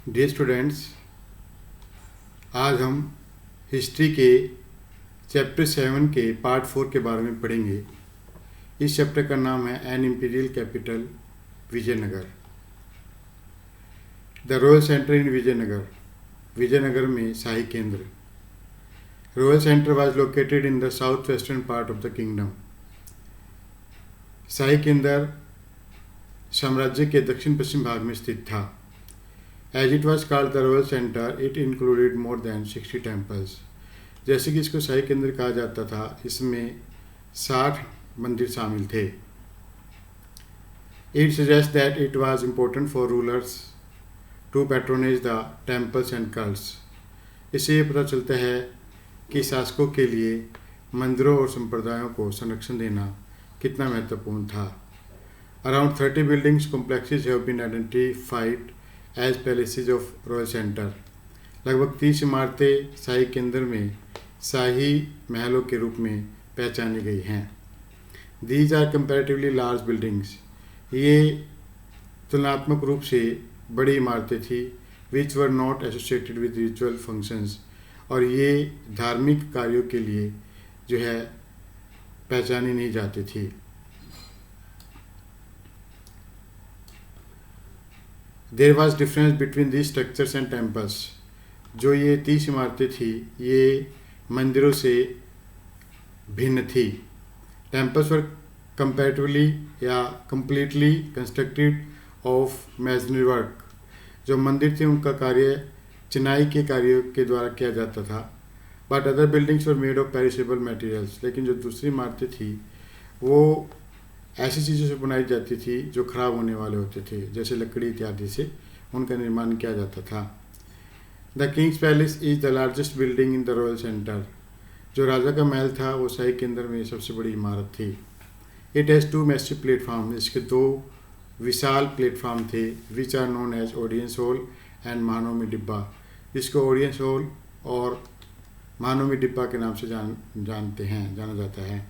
Dear students, आज हम history के चैप्टर 7 के पार्ट 4 के बारे में पढ़ेंगे। इस चैप्टर का नाम है an imperial capital Vijayanagar. The royal centre in Vijayanagar. Vijayanagar में शाही केंद्र। Royal centre was located in the south western part of the kingdom. शाही केंद्र साम्राज्य के दक्षिण पश्चिम भाग में स्थित था। As it was called the Royal Center, it included more than 60 temples. जैसे कि इसको शाही केंद्र कहा जाता था, इसमें 60 मंदिर शामिल थे। It suggests that it was important for rulers to patronize the temples and cults. इससे ये पता चलता है कि शासकों के लिए मंदिरों और संप्रदायों को संरक्षण देना कितना महत्वपूर्ण था। Around 30 buildings complexes have been identified as palaces of royal centre. लगभग 30 इमारतें शाही केंद्र में शाही महलों के रूप में पहचानी गई हैं। These are comparatively large buildings. ये तुलनात्मक रूप से बड़ी इमारतें थी। Which were not associated with ritual functions, और ये धार्मिक कार्यों के लिए जो है पहचानी नहीं जाती थी। There was difference between these structures and temples. जो ये 30 इमारतें थी, ये मंदिरों से भिन्न थी। टेम्पल्स वर कंपैरेटिवली या completely constructed of masonry work. जो मंदिर थे उनका कार्य चिनाई के कार्यों के द्वारा किया जाता था। But other buildings were made of perishable materials. लेकिन जो दूसरी इमारतें थी वो ऐसी चीज़ों से बनाई जाती थी जो ख़राब होने वाले होते थे, जैसे लकड़ी इत्यादि से उनका निर्माण किया जाता था। The Kings palace is the largest building in the royal centre. जो राजा का महल था वो शाही केंद्र में सबसे बड़ी इमारत थी। It has 2 massive platform. इसके 2 विशाल प्लेटफार्म थे, which are known as audience hall and Mahanavami Dibba. जिसको ऑडियंस हॉल और महानवमी डिब्बा के नाम से जाना जाता है।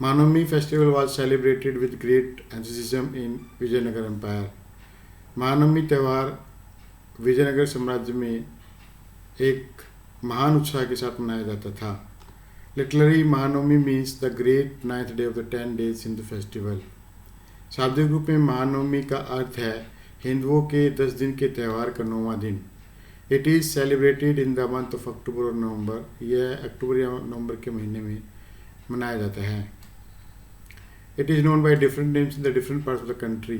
Mahanavami festival was celebrated with great enthusiasm in Vijayanagara empire. Mahanavami त्यौहार विजयनगर साम्राज्य में एक महान उत्साह के साथ मनाया जाता था। Literally Mahanavami means the great 9th day of the 10 days in the festival. शाब्दिक रूप में महानवमी का अर्थ है हिंदुओं के 10 दिन के त्यौहार का 9वां दिन। It is celebrated in the month of October और नवंबर। यह अक्टूबर या नवंबर के महीने में मनाया जाता है। It is known by different names in the different parts of the country.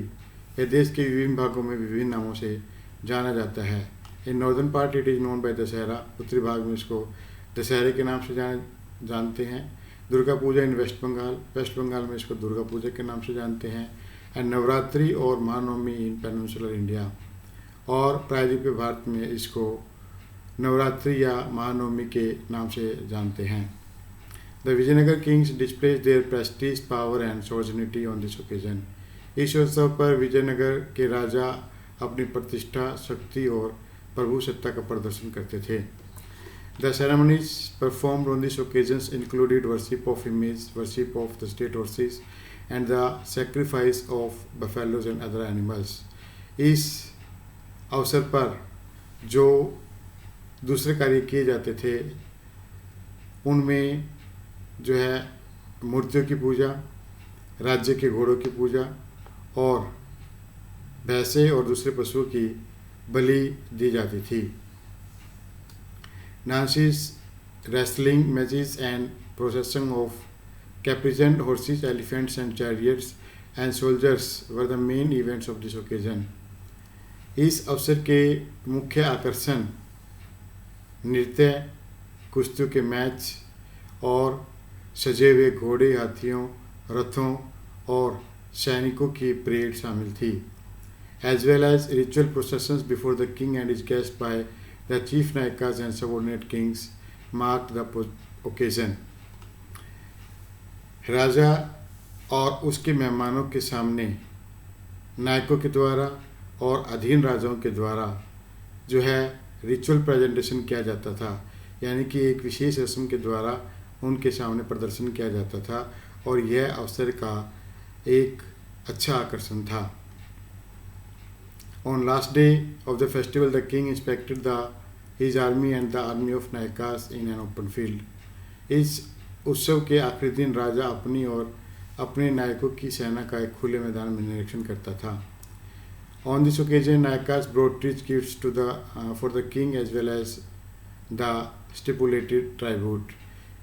यह देश के विभिन्न भागों में विभिन्न नामों से जाना जाता है। In northern part it is known by Dussehra. उत्तरी भाग में इसको दशहरे के नाम से जानते हैं। दुर्गा पूजा इन वेस्ट बंगाल में इसको दुर्गा पूजा के नाम से जानते हैं। एंड नवरात्रि और महानवमी इन पेनिनसुलर इंडिया, और प्रायद्वीपीय भारत में इसको नवरात्रि या महानवमी के नाम से जानते हैं। The Vijayanagar kings displayed their prestige, power and sovereignty on this occasion. इस अवसर पर विजयनगर के राजा अपनी प्रतिष्ठा, शक्ति और प्रभुसत्ता का प्रदर्शन करते थे। The ceremonies performed on these occasions included worship of images, worship of the state horses, and the sacrifice of buffaloes and other animals. इस अवसर पर जो दूसरे कार्य किए जाते थे उनमें जो है मूर्तियों की पूजा, राज्य के घोड़ों की पूजा और भैंसे और दूसरे पशुओं की बलि दी जाती थी। Dances, wrestling matches and processing of caparisoned horses, elephants and chariots and soldiers were the main events of this occasion. इस अवसर के मुख्य आकर्षण नृत्य, कुश्तियों के मैच और सजे हुए घोड़े, हाथियों, रथों और सैनिकों की परेड शामिल थी। As well as ritual processions before the king and his guest by the chief nayakas and subordinate kings mark the occasion. राजा और उसके मेहमानों के सामने नायकों के द्वारा और अधीन राजाओं के द्वारा जो है रिचुअल प्रेजेंटेशन किया जाता था, यानी कि एक विशेष रस्म के द्वारा उनके सामने प्रदर्शन किया जाता था, और यह अवसर का एक अच्छा आकर्षण था। On last day of the festival, the king inspected his army and the army of Nayakas in an open field. इस उत्सव के आखिरी दिन राजा अपनी और अपने नायकों की सेना का एक खुले मैदान में निरीक्षण करता था. On this occasion, Nayakas brought rich gifts for the king as well as the stipulated tribute.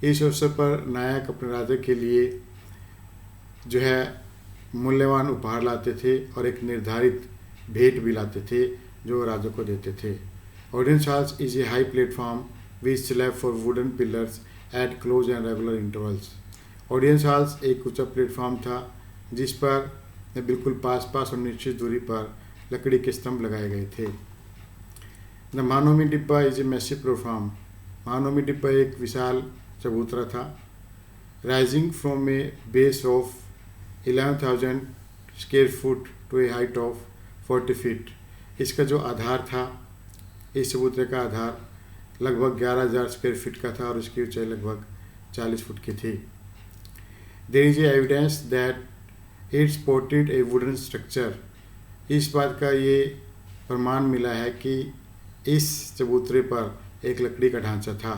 इस अवसर पर नायक अपने राजा के लिए जो है मूल्यवान उपहार लाते थे और एक निर्धारित भेंट भी लाते थे जो राजा को देते थे. Audience halls is a high platform which slab for wooden pillars at close and regular intervals. Audience halls एक ऊंचा प्लेटफॉर्म था जिस पर बिल्कुल पास और निश्चित दूरी पर लकड़ी के स्तंभ लगाए गए थे. The Mahanavami Dibba is a massive platform. Mahanavami Dibba एक विशाल चबूतरा था. Rising from a base of 11,000 square foot to a height of 40 feet. इसका जो आधार था, इस चबूतरे का आधार लगभग 11,000 स्क्वायर फीट का था और इसकी ऊंचाई लगभग 40 फुट की थी. There is evidence that it supported a wooden structure. इस बात का ये प्रमाण मिला है कि इस चबूतरे पर एक लकड़ी का ढांचा था.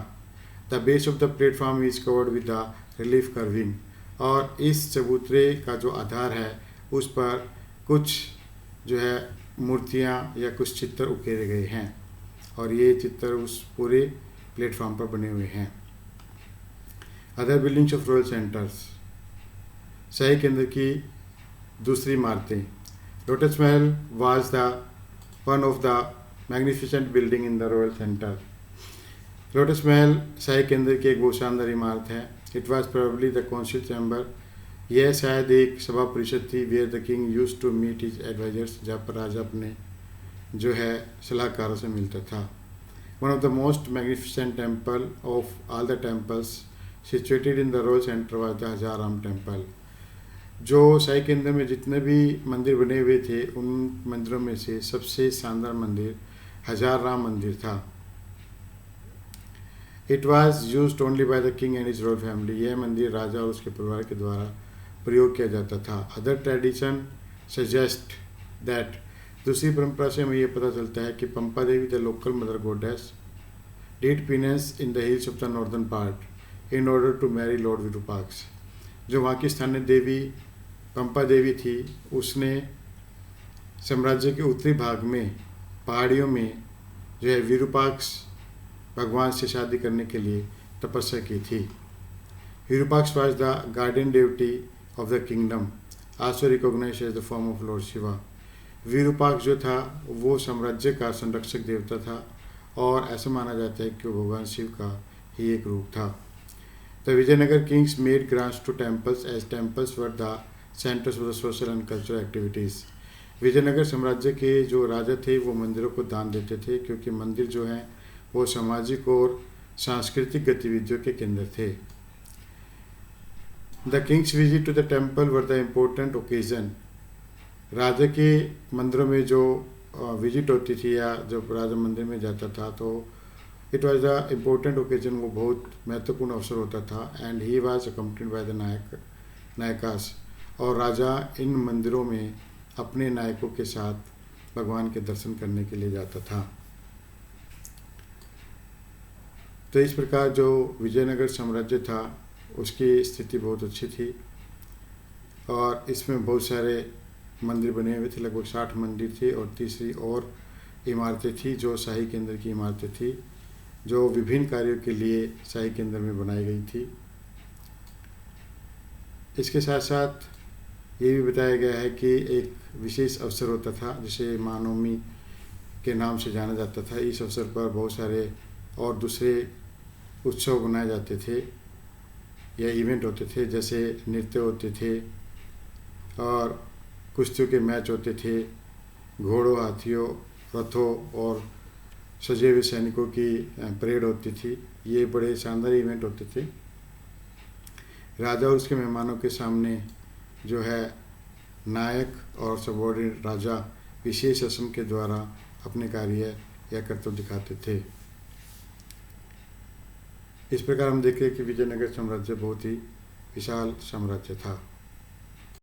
The base of the platform is covered with the relief curving. और इस चबूतरे का जो आधार है उस पर कुछ जो है मूर्तियाँ या कुछ चित्र उकेरे गए हैं और ये चित्र उस पूरे प्लेटफॉर्म पर बने हुए हैं. Other buildings of royal centres. शाही केंद्र की दूसरी इमारतें. Lotus Mahal was the one of the magnificent building in the royal centre. Lotus Mahal शाही केंद्र की एक बहुत शानदार इमारत है. It was probably the council chamber. यह शायद एक सभा परिषद थी where the king used to meet his advisers, जहाँ पर राजा अपने जो है सलाहकारों से मिलता था. One of the most magnificent temple of all the temples situated in the royal centre was the Hazarama temple. जो शाही केंद्र में जितने भी मंदिर बने हुए थे उन मंदिरों में से सबसे शानदार मंदिर हजाराम मंदिर था. It was used only by the king and his royal family. यह मंदिर राजा और उसके परिवार के द्वारा प्रयोग किया जाता था. Other tradition suggest that. दूसरी परंपरा से हमें यह पता चलता है कि Pampa Devi the local mother goddess did penance in the hills of the northern part in order to marry Lord Virupaksha. जो वहाँ की स्थानीय देवी पंपा देवी थी उसने साम्राज्य के उत्तरी भाग में पहाड़ियों में जो है विरूपाक्ष भगवान से शादी करने के लिए तपस्या की थी. Virupaksha was the guardian deity of the kingdom, also recognised as the form of Lord Shiva. Virupaksha जो था वो साम्राज्य का संरक्षक देवता था और ऐसा माना जाता है कि वो भगवान शिव का ही एक रूप था. The Vijayanagara kings made grants to temples as temples were the centres of the social and cultural activities. Vijayanagara साम्राज्य के जो राजा थे वो मंदिरों को दान देते थे क्योंकि मंदिर जो हैं वो सामाजिक और सांस्कृतिक गतिविधियों के केंद्र थे. The king's visit to the temple were the important occasion. राजा के मंदिरों में जो विजिट होती थी या जब राजा मंदिर में जाता था तो it was the important occasion. वो बहुत महत्वपूर्ण अवसर होता था. And he was accompanied by the nayakas. और राजा इन मंदिरों में अपने नायकों के साथ भगवान के दर्शन करने के लिए जाता था. तो इस प्रकार जो विजयनगर साम्राज्य था उसकी स्थिति बहुत अच्छी थी और इसमें बहुत सारे मंदिर बने हुए थे. लगभग 60 मंदिर थे और तीसरी और इमारतें थी जो शाही केंद्र की इमारतें थी जो विभिन्न कार्यों के लिए शाही केंद्र में बनाई गई थी. इसके साथ साथ ये भी बताया गया है कि एक विशेष अवसर होता था जिसे महानवमी के नाम से जाना जाता था. इस अवसर पर बहुत सारे और दूसरे उत्सव बनाए जाते थे या इवेंट होते थे, जैसे नृत्य होते थे और कुश्तियों के मैच होते थे, घोड़ों, हाथियों, रथों और सजे हुए सैनिकों की परेड होती थी. ये बड़े शानदार इवेंट होते थे. राजा और उसके मेहमानों के सामने जो है नायक और सबऑर्डिनेट राजा विशेष असम के द्वारा अपने कार्य या कर्तव्य दिखाते थे. इस प्रकार हम देखें कि विजयनगर साम्राज्य बहुत ही विशाल साम्राज्य था.